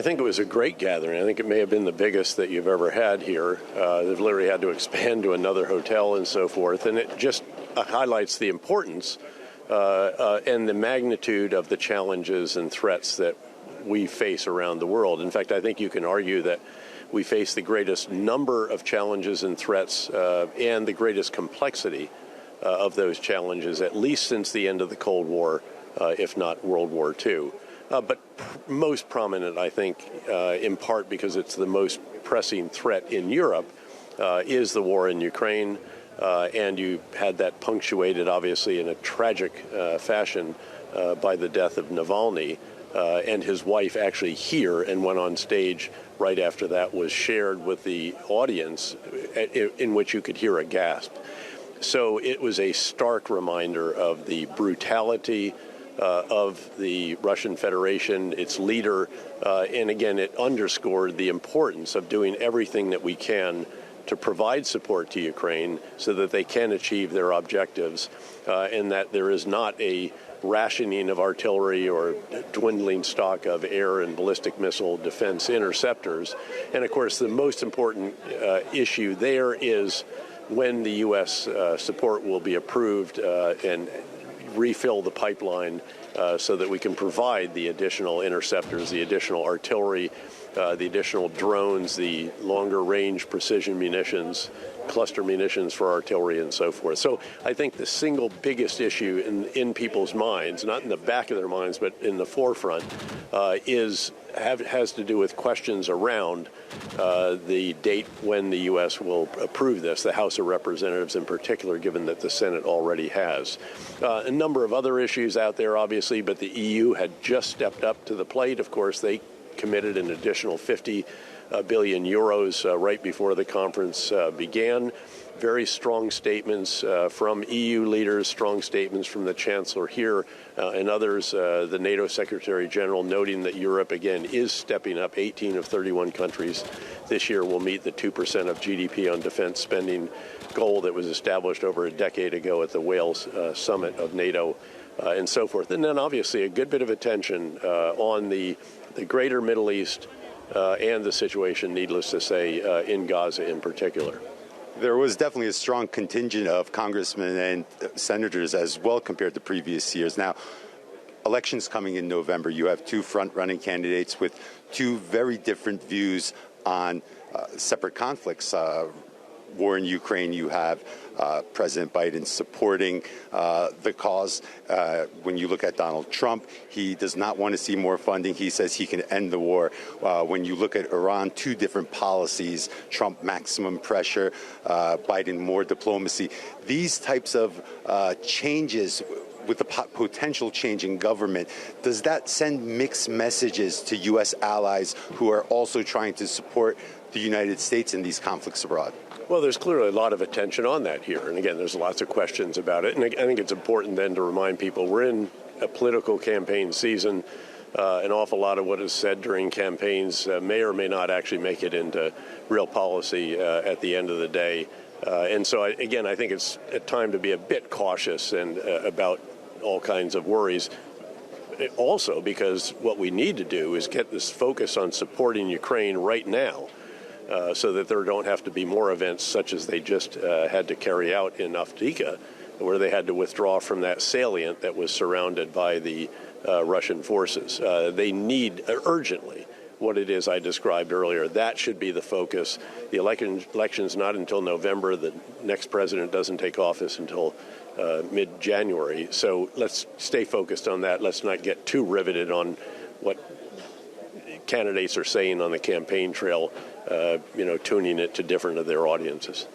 think it was a great gathering. I think it may have been the biggest that you've ever had here. They've literally had to expand to another hotel and so forth, and it just highlights the importance and the magnitude of the challenges and threats that we face around the world. In fact, I think you can argue that we face the greatest number of challenges and threats and the greatest complexity of those challenges, at least since the end of the Cold War, if not World War II. But most prominent, I think, in part because it's the most pressing threat in Europe, is the war in Ukraine. And you had that punctuated, obviously, in a tragic fashion by the death of Navalny. And his wife actually here and went on stage right after that was shared with the audience, in which you could hear a gasp. So it was a stark reminder of the brutality of the Russian Federation, its leader, and again, it underscored the importance of doing everything that we can to provide support to Ukraine so that they can achieve their objectives, and that there is not a rationing of artillery or dwindling stock of air and ballistic missile defense interceptors. And of course, the most important issue there is when the U.S. support will be approved and refill the pipeline so that we can provide the additional interceptors, the additional artillery, the additional drones, the longer range precision munitions, cluster munitions for artillery and so forth. So I think the single biggest issue in people's minds, not in the back of their minds, but in the forefront, has to do with questions around the date when the U.S. will approve this, the House of Representatives in particular, given that the Senate already has. A number of other issues out there, obviously, but the EU had just stepped up to the plate. Of course, they committed an additional 50 billion euros right before the conference began. Very strong statements from EU leaders, strong statements from the Chancellor here and others, the NATO Secretary General noting that Europe, again, is stepping up. 18 of 31 countries this year will meet the 2% of GDP on defense spending goal that was established over a decade ago at the Wales summit of NATO and so forth. And then obviously a good bit of attention on the greater Middle East and the situation, needless to say, in Gaza in particular. There was definitely a strong contingent of congressmen and senators as well compared to previous years. Now, elections coming in November, you have two front-running candidates with two very different views on separate conflicts. War in Ukraine, you have President Biden supporting the cause. When you look at Donald Trump, he does not want to see more funding. He says he can end the war. When you look at Iran, two different policies, Trump maximum pressure, Biden more diplomacy. These types of changes with the potential change in government, does that send mixed messages to U.S. allies who are also trying to support the United States in these conflicts abroad? Well, there's clearly a lot of attention on that here. And again, there's lots of questions about it. And I think it's important then to remind people we're in a political campaign season. An awful lot of what is said during campaigns may or may not actually make it into real policy at the end of the day. And so, I think it's a time to be a bit cautious and about all kinds of worries. Also, because what we need to do is get this focus on supporting Ukraine right now. So that there don't have to be more events such as they just had to carry out in Avdiivka, where they had to withdraw from that salient that was surrounded by the Russian forces. They need urgently what it is I described earlier. That should be the focus. The election's not until November. The next president doesn't take office until mid-January. So let's stay focused on that. Let's not get too riveted on what candidates are saying on the campaign trail, tuning it to different of their audiences.